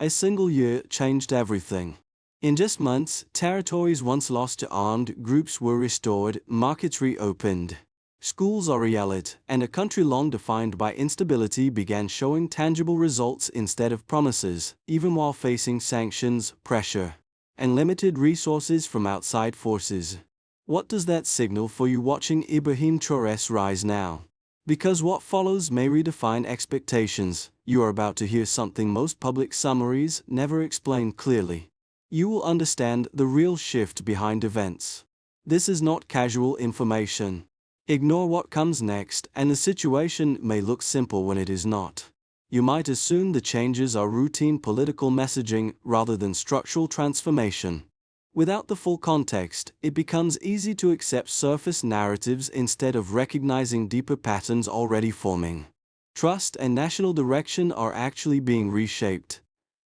A single year changed everything. In just months, territories once lost to armed groups were restored, markets reopened, schools are relit, and a country long defined by instability began showing tangible results instead of promises, even while facing sanctions, pressure, and limited resources from outside forces. What does that signal for you watching Ibrahim Traoré's rise now? Because what follows may redefine expectations, you are about to hear something most public summaries never explain clearly. You will understand the real shift behind events. This is not casual information. Ignore what comes next, and the situation may look simple when it is not. You might assume the changes are routine political messaging rather than structural transformation. Without the full context, it becomes easy to accept surface narratives instead of recognizing deeper patterns already forming. Trust and national direction are actually being reshaped.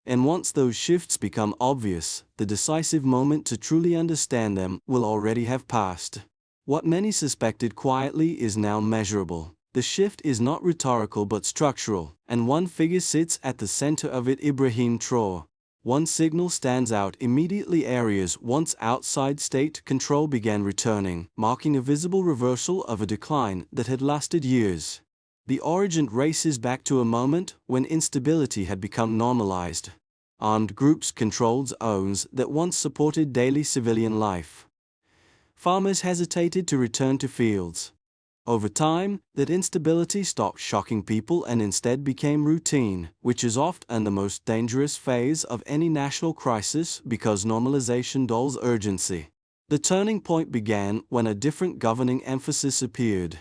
And once those shifts become obvious, the decisive moment to truly understand them will already have passed. What many suspected quietly is now measurable. The shift is not rhetorical but structural, and one figure sits at the center of it: Ibrahim Traoré. One signal stands out immediately: areas once outside state control began returning, marking a visible reversal of a decline that had lasted years. The origin races back to a moment when instability had become normalized. Armed groups controlled zones that once supported daily civilian life. Farmers hesitated to return to fields. Over time, that instability stopped shocking people and instead became routine, which is often the most dangerous phase of any national crisis because normalization dulls urgency. The turning point began when a different governing emphasis appeared.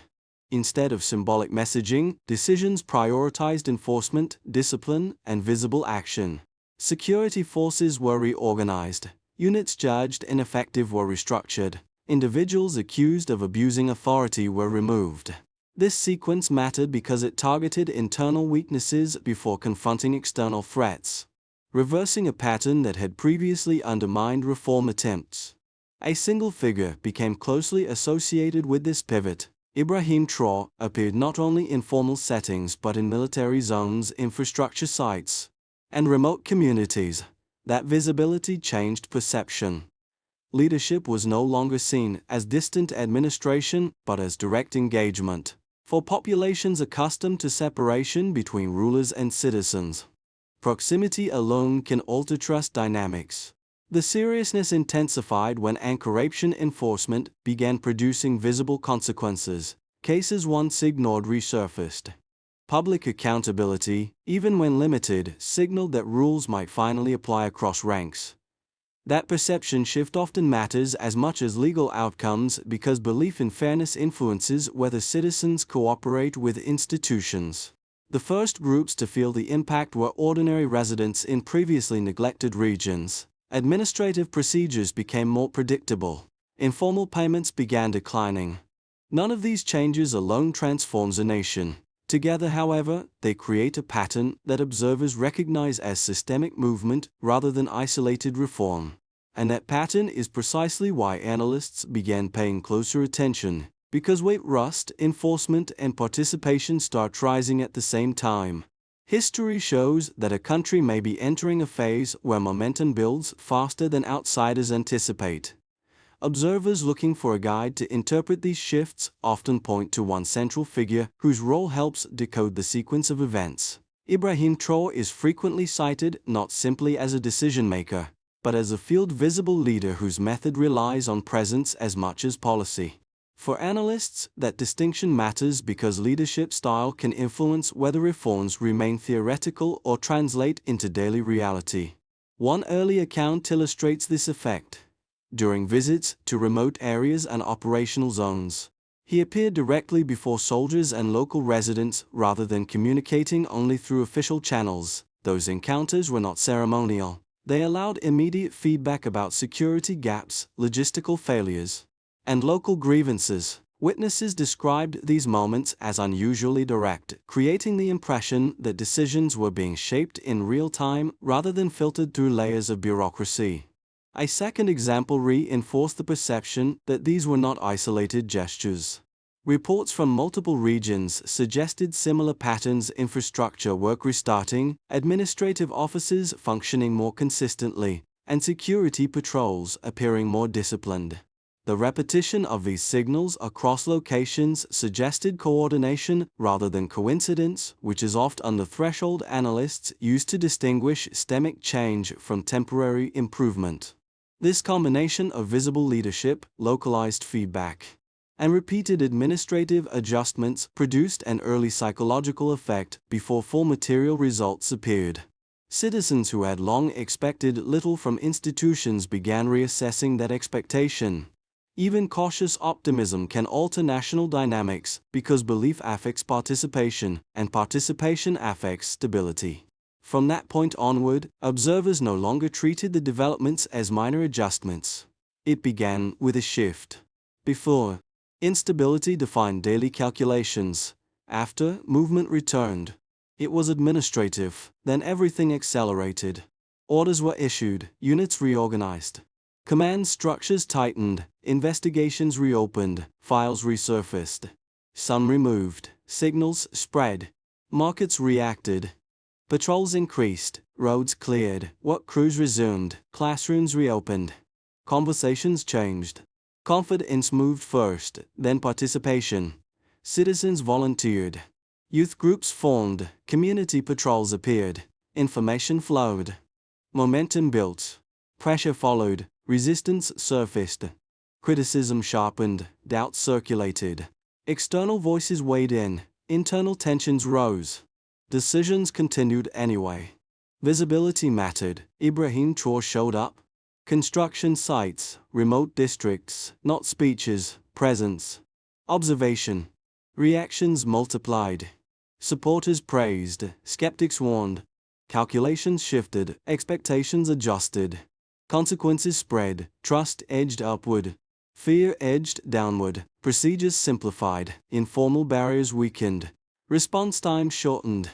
Instead of symbolic messaging, decisions prioritized enforcement, discipline, and visible action. Security forces were reorganized, units judged ineffective were restructured, individuals accused of abusing authority were removed. This sequence mattered because it targeted internal weaknesses before confronting external threats, reversing a pattern that had previously undermined reform attempts. A single figure became closely associated with this pivot. Ibrahim Traoré appeared not only in formal settings but in military zones, infrastructure sites, and remote communities. That visibility changed perception. Leadership was no longer seen as distant administration but as direct engagement. For populations accustomed to separation between rulers and citizens, proximity alone can alter trust dynamics. The seriousness intensified when anti-corruption enforcement began producing visible consequences. Cases once ignored resurfaced. Public accountability, even when limited, signaled that rules might finally apply across ranks. That perception shift often matters as much as legal outcomes because belief in fairness influences whether citizens cooperate with institutions. The first groups to feel the impact were ordinary residents in previously neglected regions. Administrative procedures became more predictable. Informal payments began declining. None of these changes alone transforms a nation. Together, however, they create a pattern that observers recognize as systemic movement rather than isolated reform. And that pattern is precisely why analysts began paying closer attention, because weight rust, enforcement, and participation start rising at the same time. History shows that a country may be entering a phase where momentum builds faster than outsiders anticipate. Observers looking for a guide to interpret these shifts often point to one central figure whose role helps decode the sequence of events. Ibrahim Traoré is frequently cited not simply as a decision-maker, but as a field-visible leader whose method relies on presence as much as policy. For analysts, that distinction matters because leadership style can influence whether reforms remain theoretical or translate into daily reality. One early account illustrates this effect. During visits to remote areas and operational zones, he appeared directly before soldiers and local residents rather than communicating only through official channels. Those encounters were not ceremonial. They allowed immediate feedback about security gaps, logistical failures, and local grievances. Witnesses described these moments as unusually direct, creating the impression that decisions were being shaped in real time rather than filtered through layers of bureaucracy. A second example reinforced the perception that these were not isolated gestures. Reports from multiple regions suggested similar patterns: infrastructure work restarting, administrative offices functioning more consistently, and security patrols appearing more disciplined. The repetition of these signals across locations suggested coordination rather than coincidence, which is often the threshold analysts use to distinguish systemic change from temporary improvement. This combination of visible leadership, localized feedback, and repeated administrative adjustments produced an early psychological effect before full material results appeared. Citizens who had long expected little from institutions began reassessing that expectation. Even cautious optimism can alter national dynamics because belief affects participation, and participation affects stability. From that point onward, observers no longer treated the developments as minor adjustments. It began with a shift. Before, instability defined daily calculations. After, movement returned. It was administrative, then everything accelerated. Orders were issued, units reorganized. Command structures tightened, investigations reopened, files resurfaced. Some removed, signals spread. Markets reacted. Patrols increased, roads cleared, work crews resumed, classrooms reopened. Conversations changed. Confidence moved first, then participation. Citizens volunteered. Youth groups formed, community patrols appeared. Information flowed. Momentum built. Pressure followed. Resistance surfaced. Criticism sharpened, doubt circulated. External voices weighed in, internal tensions rose. Decisions continued anyway. Visibility mattered. Ibrahim Traoré showed up. Construction sites, remote districts, not speeches, presence. Observation. Reactions multiplied. Supporters praised, skeptics warned. Calculations shifted, expectations adjusted. Consequences spread, trust edged upward, fear edged downward, procedures simplified, informal barriers weakened, response time shortened,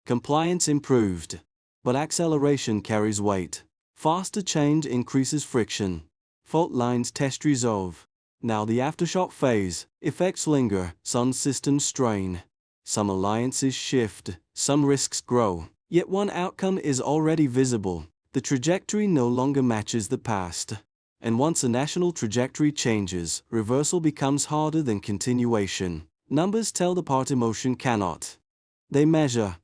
compliance improved. But acceleration carries weight. Faster change increases friction. Fault lines test resolve. Now the aftershock phase, effects linger, some systems strain. Some alliances shift, some risks grow. Yet one outcome is already visible. The trajectory no longer matches the past. And once a national trajectory changes, reversal becomes harder than continuation. Numbers tell the part emotion cannot. They measure.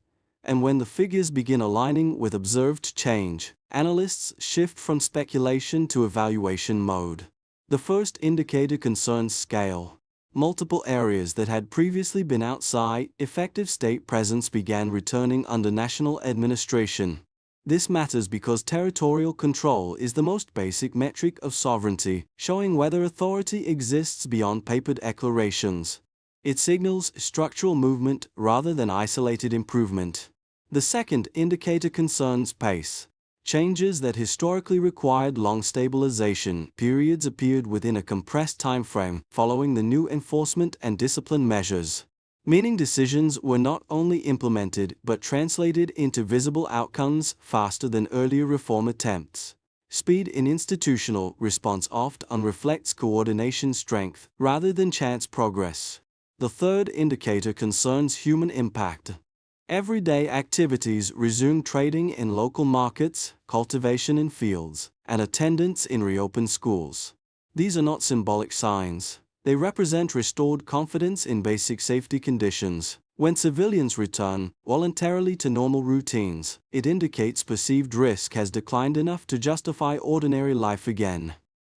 And when the figures begin aligning with observed change, analysts shift from speculation to evaluation mode. The first indicator concerns scale. Multiple areas that had previously been outside effective state presence began returning under national administration. This matters because territorial control is the most basic metric of sovereignty, showing whether authority exists beyond paper declarations. It signals structural movement rather than isolated improvement. The second indicator concerns pace. Changes that historically required long stabilization periods appeared within a compressed timeframe following the new enforcement and discipline measures. Meaning decisions were not only implemented but translated into visible outcomes faster than earlier reform attempts. Speed in institutional response often reflects coordination strength rather than chance progress. The third indicator concerns human impact. Everyday activities resumed: trading in local markets, cultivation in fields, and attendance in reopened schools. These are not symbolic signs. They represent restored confidence in basic safety conditions. When civilians return voluntarily to normal routines, it indicates perceived risk has declined enough to justify ordinary life again.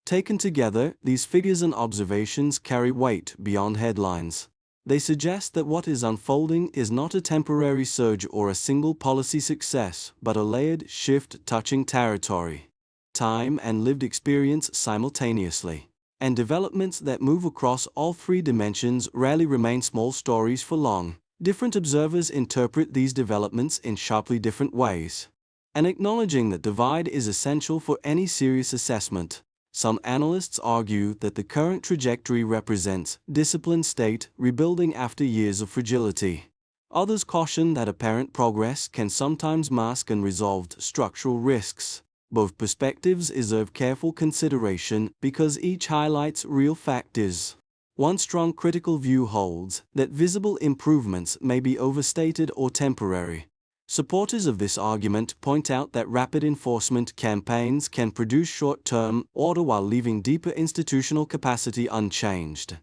Taken together, these figures and observations carry weight beyond headlines. They suggest that what is unfolding is not a temporary surge or a single policy success, but a layered shift touching territory, time, and lived experience simultaneously. And developments that move across all three dimensions rarely remain small stories for long. Different observers interpret these developments in sharply different ways. And acknowledging that divide is essential for any serious assessment. Some analysts argue that the current trajectory represents disciplined state rebuilding after years of fragility. Others caution that apparent progress can sometimes mask unresolved structural risks. Both perspectives deserve careful consideration because each highlights real factors. One strong critical view holds that visible improvements may be overstated or temporary. Supporters of this argument point out that rapid enforcement campaigns can produce short-term order while leaving deeper institutional capacity unchanged.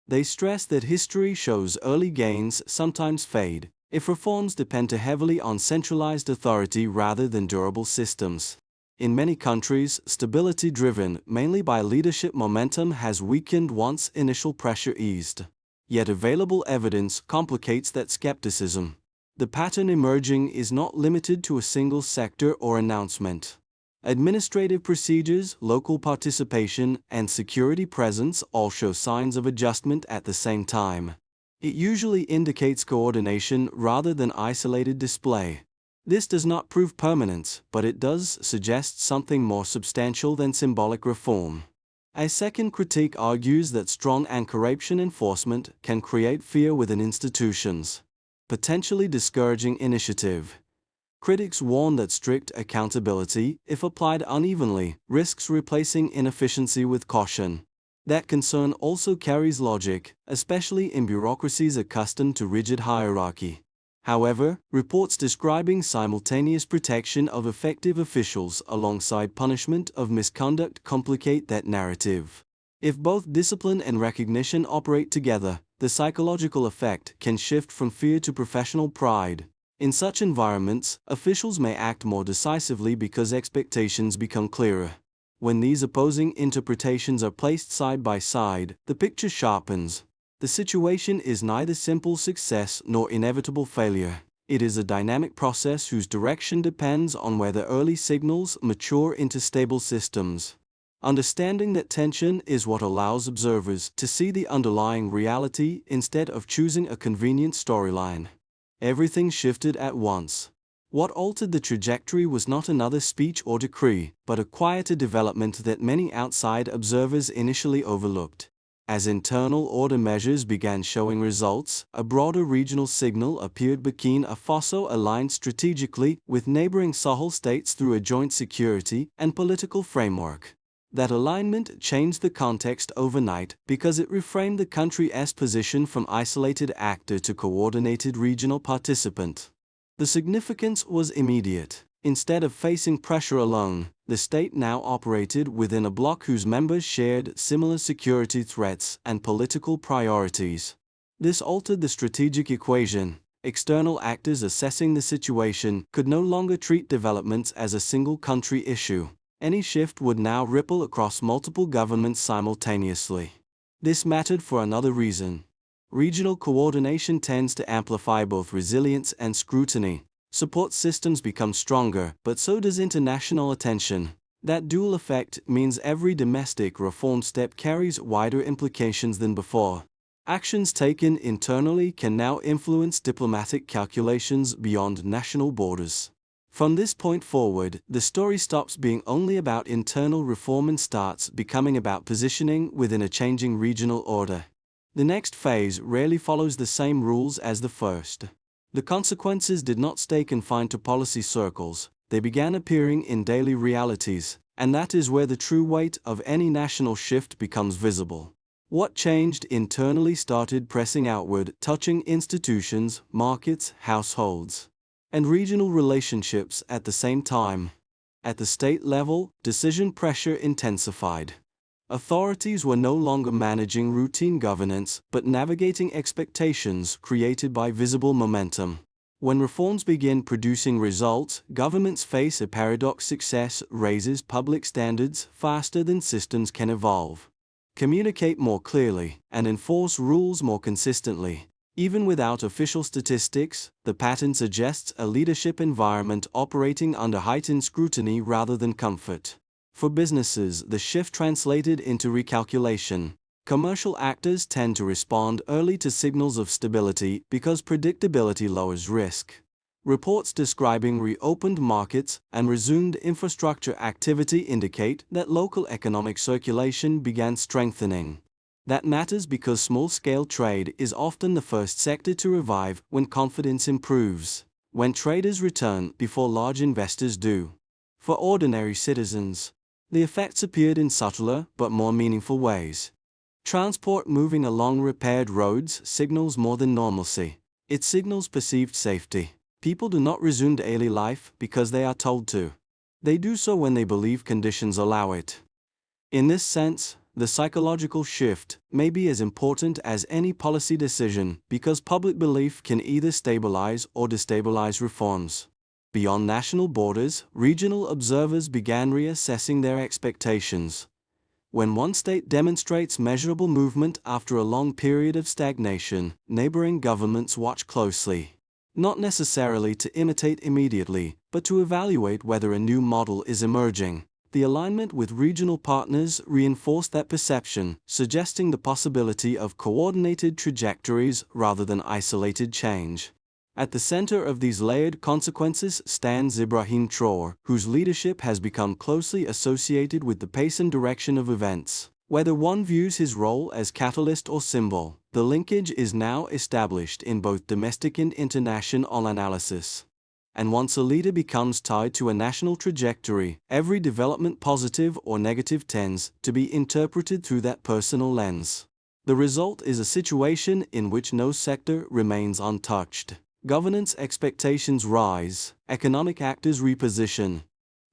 They stress that history shows early gains sometimes fade if reforms depend too heavily on centralized authority rather than durable systems. In many countries, stability driven mainly by leadership momentum has weakened once initial pressure eased. Yet available evidence complicates that skepticism. The pattern emerging is not limited to a single sector or announcement. Administrative procedures, local participation, and security presence all show signs of adjustment at the same time. It usually indicates coordination rather than isolated display. This does not prove permanence, but it does suggest something more substantial than symbolic reform. A second critique argues that strong anti-corruption enforcement can create fear within institutions, potentially discouraging initiative. Critics warn that strict accountability, if applied unevenly, risks replacing inefficiency with caution. That concern also carries logic, especially in bureaucracies accustomed to rigid hierarchy. However, reports describing simultaneous protection of effective officials alongside punishment of misconduct complicate that narrative. If both discipline and recognition operate together, the psychological effect can shift from fear to professional pride. In such environments, officials may act more decisively because expectations become clearer. When these opposing interpretations are placed side by side, the picture sharpens. The situation is neither simple success nor inevitable failure. It is a dynamic process whose direction depends on whether early signals mature into stable systems. Understanding that tension is what allows observers to see the underlying reality instead of choosing a convenient storyline. Everything shifted at once. What altered the trajectory was not another speech or decree, but a quieter development that many outside observers initially overlooked. As internal order measures began showing results, a broader regional signal appeared. Burkina Faso aligned strategically with neighboring Sahel states through a joint security and political framework. That alignment changed the context overnight because it reframed the country's position from isolated actor to coordinated regional participant. The significance was immediate. Instead of facing pressure alone, the state now operated within a bloc whose members shared similar security threats and political priorities. This altered the strategic equation. External actors assessing the situation could no longer treat developments as a single country issue. Any shift would now ripple across multiple governments simultaneously. This mattered for another reason. Regional coordination tends to amplify both resilience and scrutiny. Support systems become stronger, but so does international attention. That dual effect means every domestic reform step carries wider implications than before. Actions taken internally can now influence diplomatic calculations beyond national borders. From this point forward, the story stops being only about internal reform and starts becoming about positioning within a changing regional order. The next phase rarely follows the same rules as the first. The consequences did not stay confined to policy circles, they began appearing in daily realities, and that is where the true weight of any national shift becomes visible. What changed internally started pressing outward, touching institutions, markets, households, and regional relationships at the same time. At the state level, decision pressure intensified. Authorities were no longer managing routine governance, but navigating expectations created by visible momentum. When reforms begin producing results, governments face a paradox: success raises public standards faster than systems can evolve, communicate more clearly, and enforce rules more consistently. Even without official statistics, the pattern suggests a leadership environment operating under heightened scrutiny rather than comfort. For businesses, the shift translated into recalculation. Commercial actors tend to respond early to signals of stability because predictability lowers risk. Reports describing reopened markets and resumed infrastructure activity indicate that local economic circulation began strengthening. That matters because small-scale trade is often the first sector to revive when confidence improves, when traders return before large investors do. For ordinary citizens, the effects appeared in subtler but more meaningful ways. Transport moving along repaired roads signals more than normalcy. It signals perceived safety. People do not resume daily life because they are told to. They do so when they believe conditions allow it. In this sense, the psychological shift may be as important as any policy decision because public belief can either stabilize or destabilize reforms. Beyond national borders, regional observers began reassessing their expectations. When one state demonstrates measurable movement after a long period of stagnation, neighboring governments watch closely. Not necessarily to imitate immediately, but to evaluate whether a new model is emerging. The alignment with regional partners reinforced that perception, suggesting the possibility of coordinated trajectories rather than isolated change. At the center of these layered consequences stands Ibrahim Traore, whose leadership has become closely associated with the pace and direction of events. Whether one views his role as catalyst or symbol, the linkage is now established in both domestic and international analysis. And once a leader becomes tied to a national trajectory, every development, positive or negative, tends to be interpreted through that personal lens. The result is a situation in which no sector remains untouched. Governance expectations rise, economic actors reposition,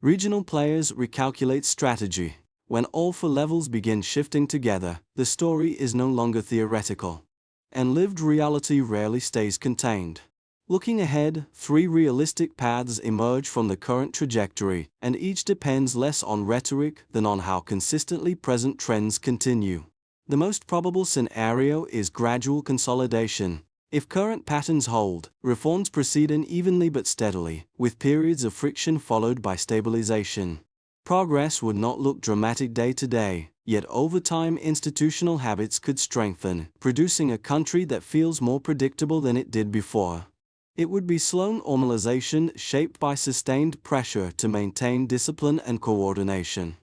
regional players recalculate strategy. When all four levels begin shifting together, the story is no longer theoretical. And lived reality rarely stays contained. Looking ahead, three realistic paths emerge from the current trajectory, and each depends less on rhetoric than on how consistently present trends continue. The most probable scenario is gradual consolidation. If current patterns hold, reforms proceed unevenly but steadily, with periods of friction followed by stabilization. Progress would not look dramatic day to day, yet over time institutional habits could strengthen, producing a country that feels more predictable than it did before. It would be slow normalization shaped by sustained pressure to maintain discipline and coordination.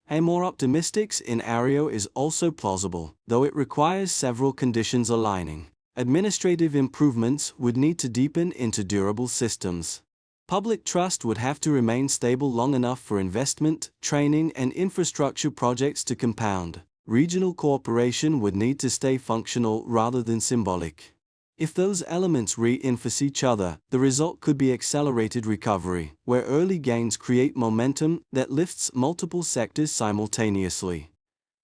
A more optimistic scenario is also plausible, though it requires several conditions aligning. Administrative improvements would need to deepen into durable systems. Public trust would have to remain stable long enough for investment, training, and infrastructure projects to compound. Regional cooperation would need to stay functional rather than symbolic. If those elements reinforce each other, the result could be accelerated recovery, where early gains create momentum that lifts multiple sectors simultaneously.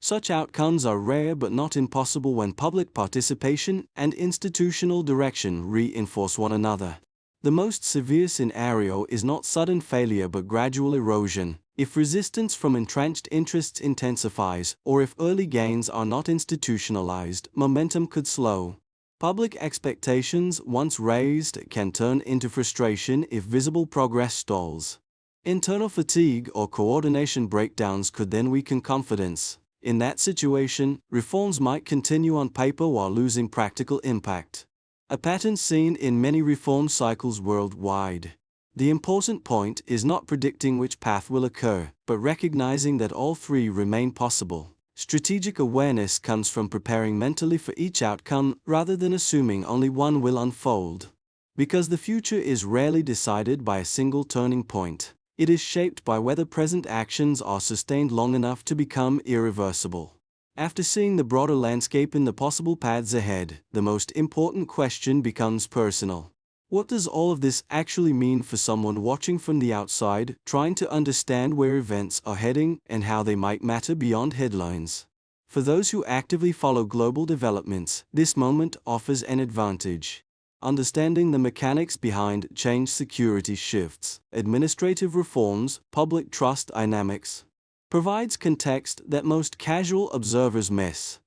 Such outcomes are rare but not impossible when public participation and institutional direction reinforce one another. The most severe scenario is not sudden failure but gradual erosion. If resistance from entrenched interests intensifies, or if early gains are not institutionalized, momentum could slow. Public expectations, once raised, can turn into frustration if visible progress stalls. Internal fatigue or coordination breakdowns could then weaken confidence. In that situation, reforms might continue on paper while losing practical impact. A pattern seen in many reform cycles worldwide. The important point is not predicting which path will occur, but recognizing that all three remain possible. Strategic awareness comes from preparing mentally for each outcome rather than assuming only one will unfold. Because the future is rarely decided by a single turning point. It is shaped by whether present actions are sustained long enough to become irreversible. After seeing the broader landscape and the possible paths ahead, the most important question becomes personal. What does all of this actually mean for someone watching from the outside, trying to understand where events are heading and how they might matter beyond headlines? For those who actively follow global developments, this moment offers an advantage. Understanding the mechanics behind change, security shifts, administrative reforms, public trust dynamics, provides context that most casual observers miss.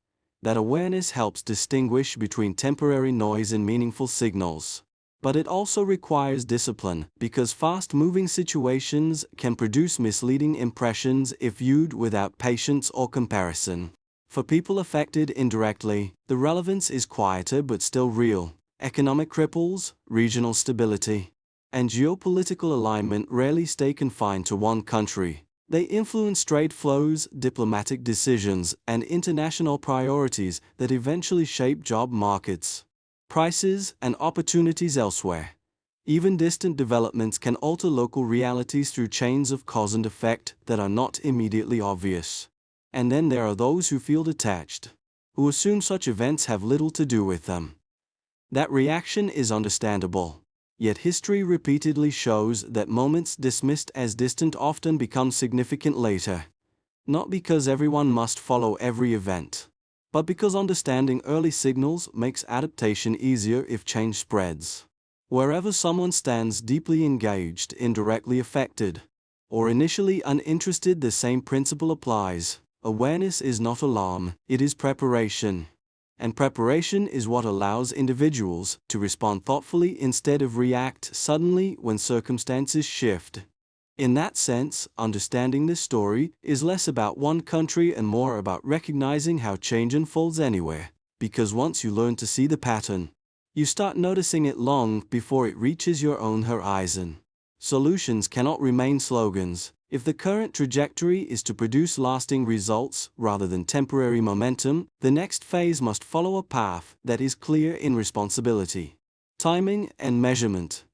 That awareness helps distinguish between temporary noise and meaningful signals. But it also requires discipline, because fast-moving situations can produce misleading impressions if viewed without patience or comparison. For people affected indirectly, the relevance is quieter but still real. Economic ripples, regional stability, and geopolitical alignment rarely stay confined to one country. They influence trade flows, diplomatic decisions, and international priorities that eventually shape job markets, prices, and opportunities elsewhere. Even distant developments can alter local realities through chains of cause and effect that are not immediately obvious. And then there are those who feel detached, who assume such events have little to do with them. That reaction is understandable. Yet history repeatedly shows that moments dismissed as distant often become significant later. Not because everyone must follow every event, but because understanding early signals makes adaptation easier if change spreads. Wherever someone stands deeply engaged, indirectly affected, or initially uninterested, the same principle applies. Awareness is not alarm, it is preparation. And preparation is what allows individuals to respond thoughtfully instead of react suddenly when circumstances shift. In that sense, understanding this story is less about one country and more about recognizing how change unfolds anywhere. Because once you learn to see the pattern, you start noticing it long before it reaches your own horizon. Solutions cannot remain slogans. If the current trajectory is to produce lasting results rather than temporary momentum, the next phase must follow a path that is clear in responsibility, timing, and measurement.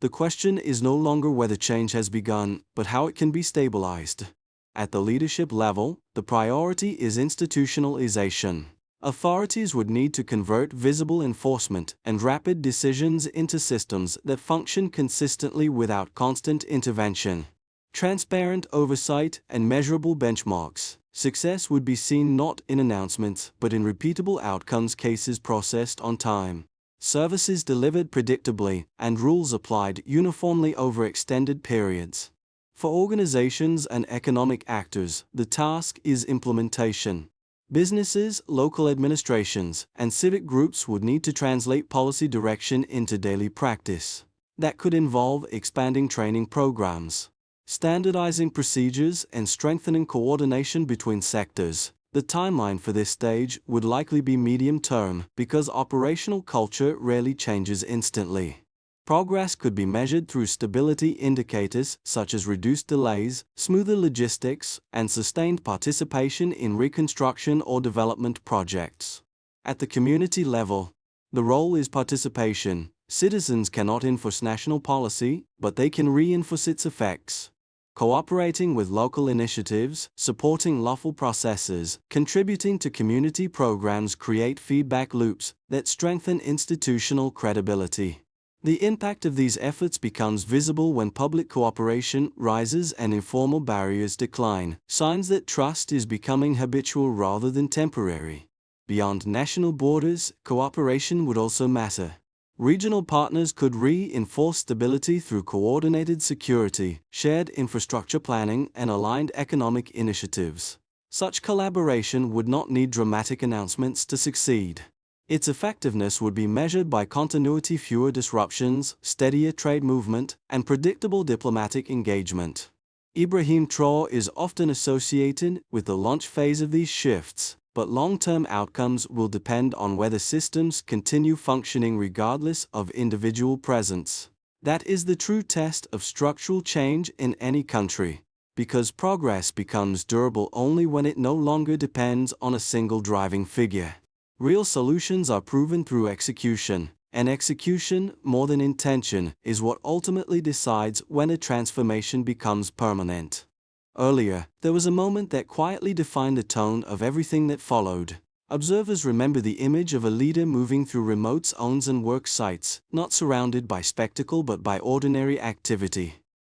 The question is no longer whether change has begun, but how it can be stabilized. At the leadership level, the priority is institutionalization. Authorities would need to convert visible enforcement and rapid decisions into systems that function consistently without constant intervention. Transparent oversight and measurable benchmarks. Success would be seen not in announcements but in repeatable outcomes, cases processed on time, services delivered predictably, and rules applied uniformly over extended periods. For organizations and economic actors, the task is implementation. Businesses, local administrations, and civic groups would need to translate policy direction into daily practice. That could involve expanding training programs, standardizing procedures, and strengthening coordination between sectors. The timeline for this stage would likely be medium-term because operational culture rarely changes instantly. Progress could be measured through stability indicators such as reduced delays, smoother logistics, and sustained participation in reconstruction or development projects. At the community level, the role is participation. Citizens cannot enforce national policy, but they can reinforce its effects. Cooperating with local initiatives, supporting lawful processes, contributing to community programs create feedback loops that strengthen institutional credibility. The impact of these efforts becomes visible when public cooperation rises and informal barriers decline, signs that trust is becoming habitual rather than temporary. Beyond national borders, cooperation would also matter. Regional partners could reinforce stability through coordinated security, shared infrastructure planning, and aligned economic initiatives. Such collaboration would not need dramatic announcements to succeed. Its effectiveness would be measured by continuity, fewer disruptions, steadier trade movement, and predictable diplomatic engagement. Ibrahim Traoré is often associated with the launch phase of these shifts, but long-term outcomes will depend on whether systems continue functioning regardless of individual presence. That is the true test of structural change in any country, because progress becomes durable only when it no longer depends on a single driving figure. Real solutions are proven through execution, and execution, more than intention, is what ultimately decides when a transformation becomes permanent. Earlier, there was a moment that quietly defined the tone of everything that followed. Observers remember the image of a leader moving through remote zones and work sites, not surrounded by spectacle but by ordinary activity.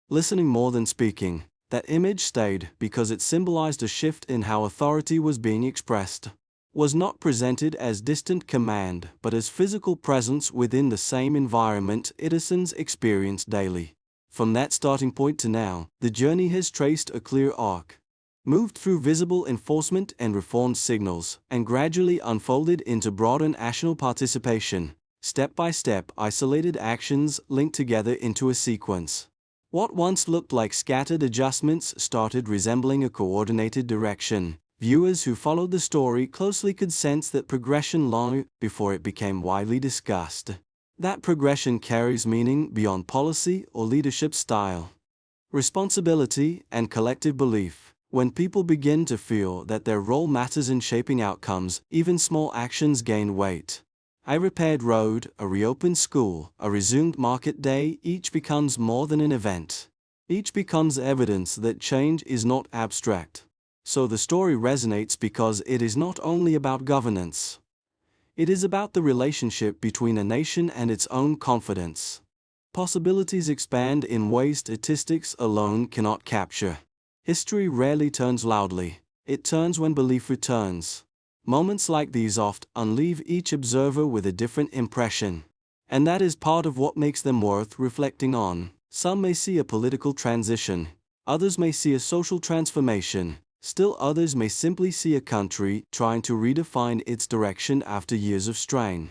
Listening more than speaking, that image stayed because it symbolized a shift in how authority was being expressed. Was not presented as distant command but as physical presence within the same environment citizens experience daily. From that starting point to now, the journey has traced a clear arc, moved through visible enforcement and reformed signals, and gradually unfolded into broader national participation, step by step, isolated actions linked together into a sequence. What once looked like scattered adjustments started resembling a coordinated direction. Viewers who followed the story closely could sense that progression long before it became widely discussed. That progression carries meaning beyond policy or leadership style. Responsibility and collective belief. When people begin to feel that their role matters in shaping outcomes, even small actions gain weight. A repaired road, a reopened school, a resumed market day, each becomes more than an event. Each becomes evidence that change is not abstract. So the story resonates because it is not only about governance. It is about the relationship between a nation and its own confidence. Possibilities expand in ways statistics alone cannot capture. History rarely turns loudly, it turns when belief returns. Moments like these often leave each observer with a different impression. And that is part of what makes them worth reflecting on. Some may see a political transition, others may see a social transformation, still others may simply see a country trying to redefine its direction after years of strain.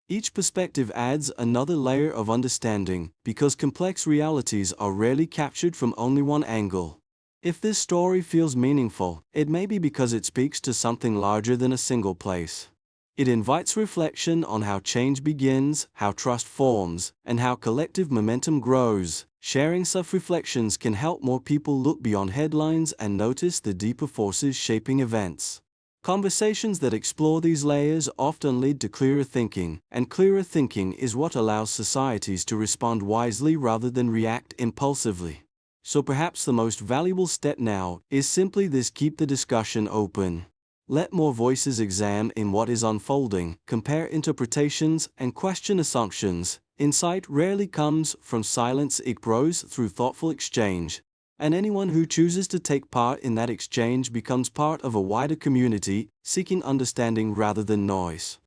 Each perspective adds another layer of understanding because complex realities are rarely captured from only one angle. If this story feels meaningful, it may be because it speaks to something larger than a single place. It invites reflection on how change begins, how trust forms, and how collective momentum grows. Sharing such reflections can help more people look beyond headlines and notice the deeper forces shaping events. Conversations that explore these layers often lead to clearer thinking, and clearer thinking is what allows societies to respond wisely rather than react impulsively. So perhaps the most valuable step now is simply this: keep the discussion open. Let more voices examine what is unfolding, compare interpretations, and question assumptions. Insight rarely comes from silence, it grows through thoughtful exchange. And anyone who chooses to take part in that exchange becomes part of a wider community, seeking understanding rather than noise.